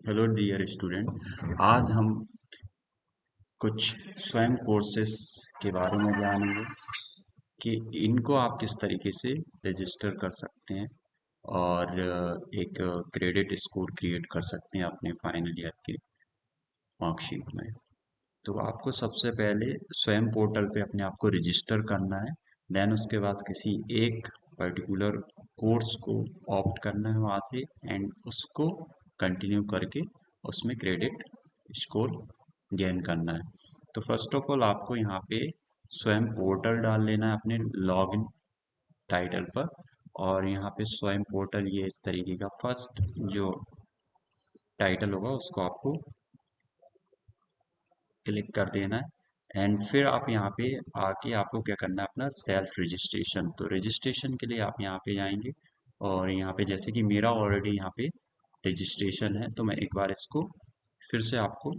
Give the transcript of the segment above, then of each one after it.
Hello dear student. आज हम कुछ स्वयं कोर्सेस के बारे में जानेंगे कि इनको आप किस तरीके से रजिस्टर कर सकते हैं और एक क्रेडिट स्कोर क्रिएट कर सकते हैं अपने फाइनल ईयर के मार्कशीट में। तो आपको सबसे पहले स्वयं पोर्टल पे अपने आप को रजिस्टर करना है। देन उसके बाद किसी एक पर्टिकुलर कोर्स को ऑप्ट करना है वहाँ से एंड उसको कंटिन्यू करके उसमें क्रेडिट स्कोर गेन करना है। तो फर्स्ट ऑफ ऑल आपको यहाँ पे स्वयं पोर्टल डाल लेना है अपने लॉगिन टाइटल पर। और यहाँ पे स्वयं पोर्टल ये इस तरीके का फर्स्ट जो टाइटल होगा उसको आपको क्लिक कर देना है एंड फिर आप यहाँ पे आके आपको क्या करना है अपना सेल्फ रजिस्ट्रेशन। तो रजिस्ट्रेशन के लिए आप यहाँ पे जाएंगे और यहाँ पे जैसे कि मेरा ऑलरेडी यहाँ पे रजिस्ट्रेशन है तो मैं एक बार इसको फिर से आपको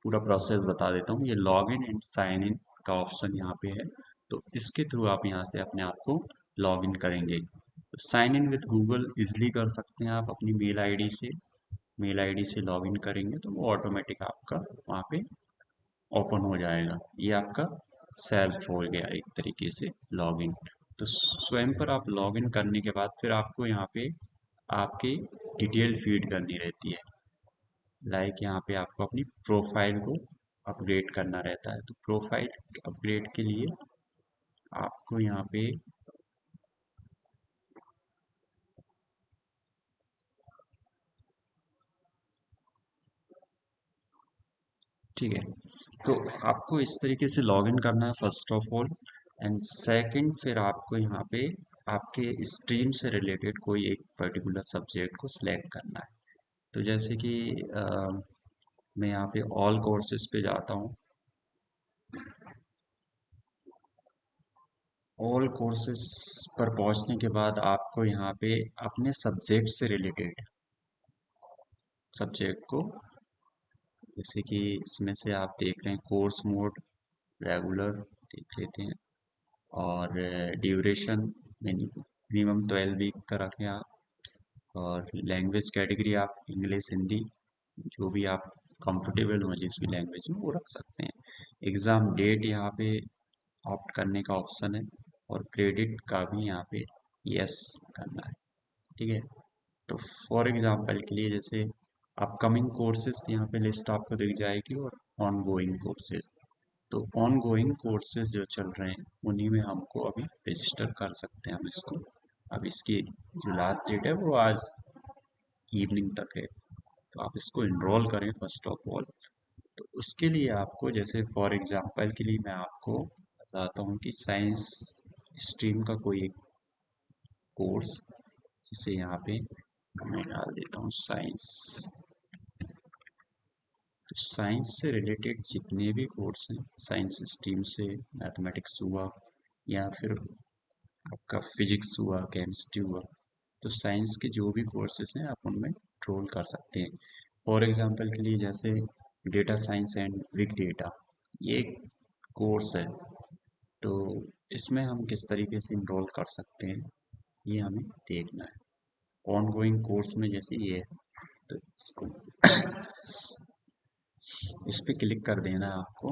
पूरा प्रोसेस बता देता हूँ। ये log in and sign in का ऑप्शन यहाँ पे है। तो इसके थ्रू आप यहाँ से अपने आप को लॉग इन करेंगे। तो sign in with Google easily कर सकते हैं आप अपनी मेल आईडी से लॉग इन करेंगे तो वो ऑटोमेटिक आपका वहाँ पे ओपन हो जाएगा। ये आपका सेल्फ हो गया एक तरीके से लॉगिन। तो स्वयं पर आप लॉगिन करने के बाद फिर आपको यहाँ पे आपकी डिटेल फीड करनी रहती है। लाइक यहाँ पे आपको अपनी प्रोफाइल को अपग्रेड करना रहता है। तो प्रोफाइल अपग्रेड के लिए आपको यहाँ पे ठीक है, तो आपको इस तरीके से लॉगिन करना है first of all and second फिर आपको यहाँ पे आपके स्ट्रीम से रिलेटेड कोई एक पर्टिकुलर सब्जेक्ट को सिलेक्ट करना है। तो जैसे कि मैं यहाँ पे ऑल कोर्सेज पे जाता हूँ। ऑल कोर्सेज पर पहुँचने के बाद आपको यहाँ पे अपने सब्जेक्ट से रिलेटेड सब्जेक्ट को, जैसे कि इसमें से आप देख रहे हैं कोर्स मोड रेगुलर देख लेते हैं और ड्यूरेशन मिनिमम 12 वीक का रखें आप। और लैंग्वेज कैटेगरी आप इंग्लिश हिंदी जो भी आप कंफर्टेबल हो जिस भी लैंग्वेज में वो रख सकते हैं। एग्ज़ाम डेट यहाँ पे ऑप्ट करने का ऑप्शन है और क्रेडिट का भी यहाँ पे यस करना है। ठीक है, तो फॉर एग्जांपल के लिए जैसे अपकमिंग कोर्सेज यहाँ पे लिस्ट आपको दिख जाएगी और ऑन गोइंग कोर्सेज। तो ऑन गोइंग कोर्सेज जो चल रहे हैं उन्हीं में हमको अभी रजिस्टर कर सकते हैं हम इसको। अब इसकी जो लास्ट डेट है वो आज इवनिंग तक है। तो आप इसको इनरोल करें फर्स्ट ऑफ ऑल। तो उसके लिए आपको जैसे फॉर एग्जांपल के लिए मैं आपको बताता हूँ कि साइंस स्ट्रीम का कोई एक कोर्स जिसे यहाँ पे मैं डाल देता हूँ साइंस। तो साइंस से रिलेटेड जितने भी कोर्स हैं साइंस स्ट्रीम से, मैथमेटिक्स हुआ या फिर आपका फिजिक्स हुआ केमिस्ट्री हुआ, तो साइंस के जो भी कोर्सेज हैं आप उनमें एनरोल कर सकते हैं। फॉर एग्जांपल के लिए जैसे data science and big data ये एक कोर्स है। तो इसमें हम किस तरीके से इनरोल कर सकते हैं ये हमें देखना है। ऑन गोइंग कोर्स में जैसे ये है तो इसको इस पे क्लिक कर देना है आपको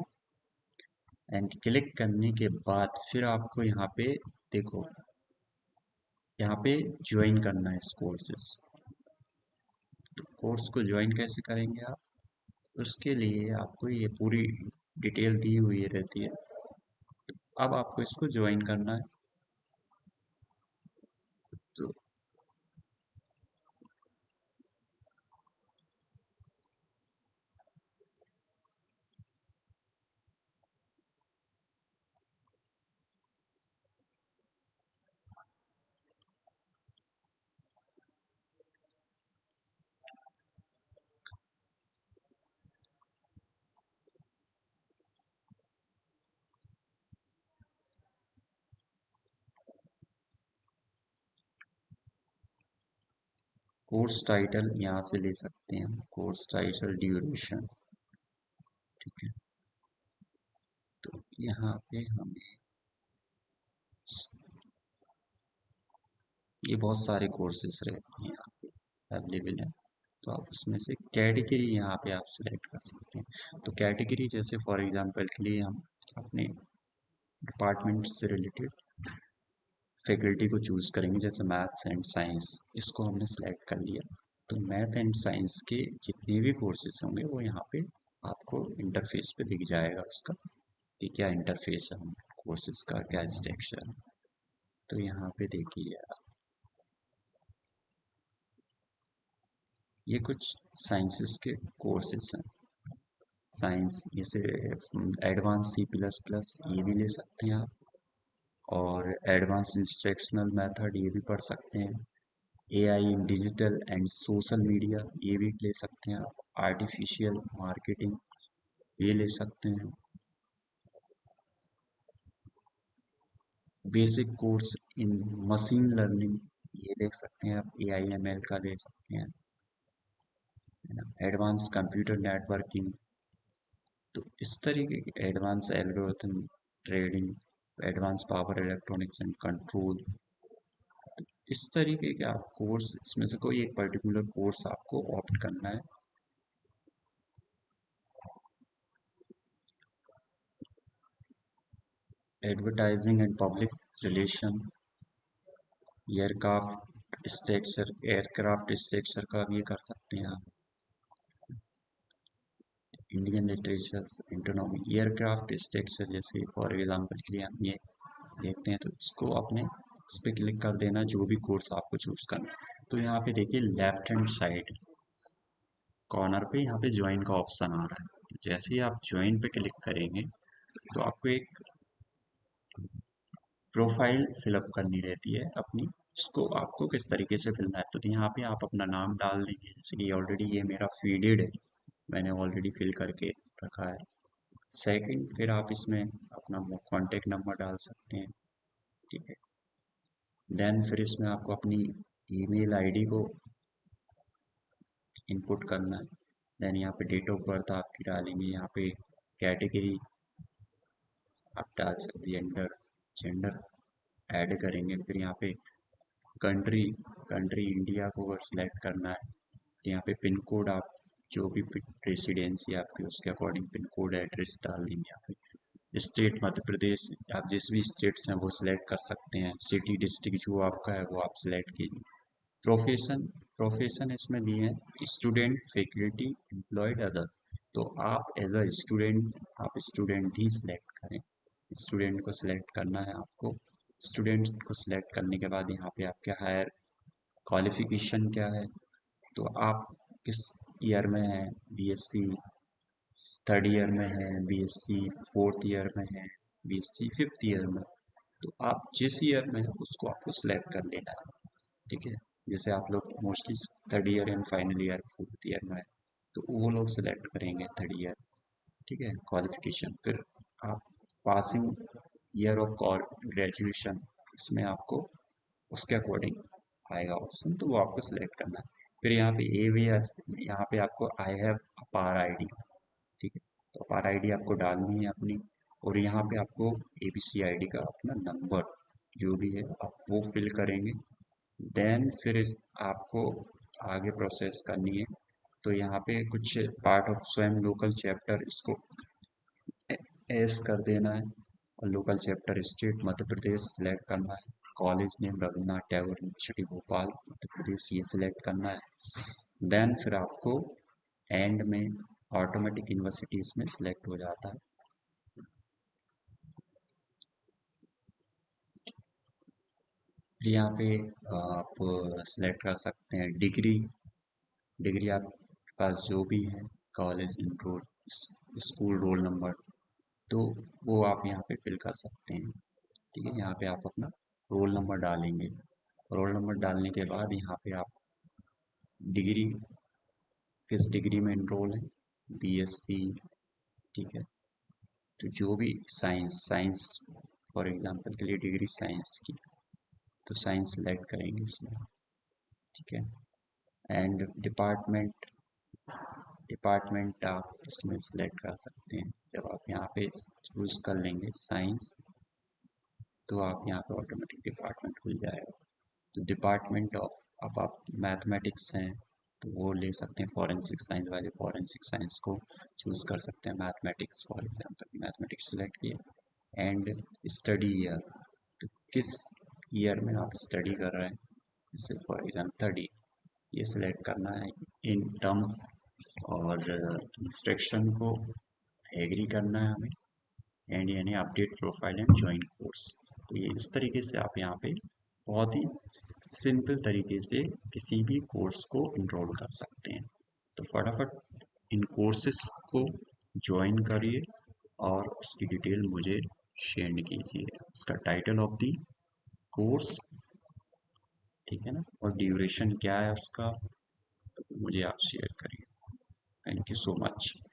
एंड क्लिक करने के बाद फिर आपको यहाँ पे देखो यहाँ पे ज्वाइन करना है इस कोर्सेस। तो कोर्स को ज्वाइन कैसे करेंगे आप, उसके लिए आपको ये पूरी डिटेल दी हुई रहती है। अब आपको इसको ज्वाइन करना है। तो कोर्स टाइटल यहाँ से ले सकते हैं हम, कोर्स टाइटल ड्यूरेशन। ठीक है, तो यहाँ पे हमें ये बहुत सारे कोर्सेस रहते हैं यहाँ पे अवेलेबल है। तो आप उसमें से कैटेगरी यहाँ पे आप सिलेक्ट कर सकते हैं। तो कैटेगरी जैसे फॉर एग्जांपल के लिए हम अपने डिपार्टमेंट से रिलेटेड फैकल्टी को चूज़ करेंगे, जैसे मैथ्स एंड साइंस, इसको हमने सेलेक्ट कर लिया। तो मैथ एंड साइंस के जितने भी कोर्सेज होंगे वो यहाँ पे आपको इंटरफेस पे दिख जाएगा उसका, कि क्या इंटरफेस है, हम कोर्सेज का क्या स्ट्रक्चर है। तो यहाँ पे देखिए आप, ये कुछ साइंसेस के कोर्सेज हैं। साइंस जैसे एडवांस सी प्लस प्लस ये भी ले सकते हैं आप, और एडवांस इंस्ट्रक्शनल मेथड ये भी पढ़ सकते हैं। AI in digital and social media ये भी ले सकते हैं आप। आर्टिफिशियल मार्केटिंग ये ले सकते हैं। Basic course in machine learning ये देख सकते हैं आप। AIML का ले सकते हैं, है ना। एडवांस कंप्यूटर नेटवर्किंग, तो इस तरीके के advance algorithm trading, advance power electronics and control, इस तरीके के आप कोर्स, इसमें से कोई एक पर्टिकुलर कोर्स आपको ऑप्ट करना है। Advertising and public relation, aircraft structure का भी कर सकते हैं आप। इंडियन लिटरेचर इंटोनॉमी, एयरक्राफ्ट स्ट्रक्चर जैसे फॉर एग्जांपल के लिए हम ये देखते हैं, तो इसको आपने इस पर क्लिक कर देना, जो भी कोर्स आपको चूज करना है। तो यहाँ पे देखिए लेफ्ट हैंड साइड कॉर्नर पे यहाँ पे ज्वाइन का ऑप्शन आ रहा है। तो जैसे ही आप ज्वाइन पे क्लिक करेंगे तो आपको एक प्रोफाइल फिलअप करनी रहती है अपनी। इसको आपको किस तरीके से फिलना है, तो यहाँ पे आप अपना नाम डाल देंगे, जैसे कि ऑलरेडी ये मेरा फीडेड है, मैंने ऑलरेडी फिल करके रखा है। सेकंड, फिर आप इसमें अपना कॉन्टेक्ट नंबर डाल सकते हैं, ठीक है। देन फिर इसमें आपको अपनी ईमेल आईडी को इनपुट करना है। देन यहाँ पे डेट ऑफ बर्थ आपकी डालेंगे, यहाँ पे कैटेगरी आप डाल सकते हैं, जेंडर, जेंडर ऐड करेंगे। फिर यहाँ पे कंट्री, कंट्री इंडिया को अगर सिलेक्ट करना है, तो यहाँ पे पिन कोड आप जो भी रेसिडेंसी आपकी उसके अकॉर्डिंग पिन कोड एड्रेस डाल देंगे। यहाँ पे स्टेट मध्य प्रदेश, आप जिस भी स्टेट्स हैं वो सिलेक्ट कर सकते हैं। सिटी डिस्ट्रिक्ट जो आपका है वो आप सिलेक्ट कीजिए। प्रोफेशन, प्रोफेशन इसमें दिए हैं स्टूडेंट, फैकल्टी, एम्प्लॉयड, अदर। तो आप एज अ स्टूडेंट, आप स्टूडेंट ही सिलेक्ट करें। स्टूडेंट को सिलेक्ट करना है आपको। स्टूडेंट को सिलेक्ट करने के बाद यहाँ पे आपके हायर क्वालिफिकेशन क्या है, तो आप किस ईयर में हैं, बीएससी थर्ड ईयर में है, बीएससी फोर्थ ईयर में है, बीएससी फिफ्थ ईयर में, तो आप जिस ईयर में है उसको आपको सिलेक्ट कर लेना है, ठीक है। जैसे आप लोग mostly third year and final year fourth year में है, तो वो लोग सिलेक्ट करेंगे थर्ड ईयर, ठीक है। क्वालिफिकेशन, फिर आप पासिंग ईयर ऑफ ग्रेजुएशन, इसमें आपको उसके अकॉर्डिंग आएगा ऑप्शन, तो वो आपको सिलेक्ट करना है। फिर यहाँ पे एवीएस, यहाँ पे आपको आई हैव अपार आईडी, ठीक है। तो अपार आईडी आपको डालनी है अपनी, और यहाँ पे आपको एबीसी आईडी का अपना नंबर जो भी है आप वो फिल करेंगे। देन फिर आपको आगे प्रोसेस करनी है। तो यहाँ पे कुछ part of Swayam local chapter इसको एस कर देना है, और local chapter state Madhya Pradesh select करना है। College name Rabindranath Tagore university Bhopal Madhya Pradesh ये सिलेक्ट करना है। देन फिर आपको एंड में ऑटोमेटिक यूनिवर्सिटीज में सिलेक्ट हो जाता है। फिर यहाँ पे आप सिलेक्ट कर सकते हैं डिग्री, डिग्री आपके पास जो भी है, कॉलेज इंट्रोल, स्कूल रोल नंबर, तो वो आप यहाँ पे फिल कर सकते हैं, ठीक है। यहाँ पे आप अपना रोल नंबर डालेंगे। रोल नंबर डालने के बाद यहाँ पे आप डिग्री, किस डिग्री में इनरोल है, बीएससी, ठीक है। तो जो भी साइंस, साइंस फॉर एग्जांपल के लिए डिग्री साइंस की, तो साइंस सेलेक्ट करेंगे इसमें, ठीक है। एंड डिपार्टमेंट, डिपार्टमेंट आप इसमें सेलेक्ट कर सकते हैं। जब आप यहाँ पे चूज कर लेंगे साइंस, तो आप यहाँ पे ऑटोमेटिक डिपार्टमेंट खुल जाएगा। तो डिपार्टमेंट ऑफ, अब आप मैथमेटिक्स हैं, तो वो ले सकते हैं। फॉरेंसिक साइंस वाले फॉरेंसिक साइंस को चूज़ कर सकते हैं। Mathematics for example mathematics select किए। एंड स्टडी ईयर, तो किस ईयर में आप स्टडी कर रहे हैं, जैसे फॉर एग्जाम्पल थर्ड ईयर, ये सिलेक्ट करना है इन टर्म्स। और इंस्ट्रक्शन को एग्री करना है हमें। एंड यानी update profile and join course. तो ये इस तरीके से आप यहाँ पे बहुत ही सिंपल तरीके से किसी भी कोर्स को इनरोल कर सकते हैं। तो फटाफट इन कोर्सेज को ज्वाइन करिए और उसकी डिटेल मुझे शेयर कीजिए। उसका टाइटल ऑफ दी कोर्स, ठीक है ना, और ड्यूरेशन क्या है उसका, तो मुझे आप शेयर करिए। Thank you so much.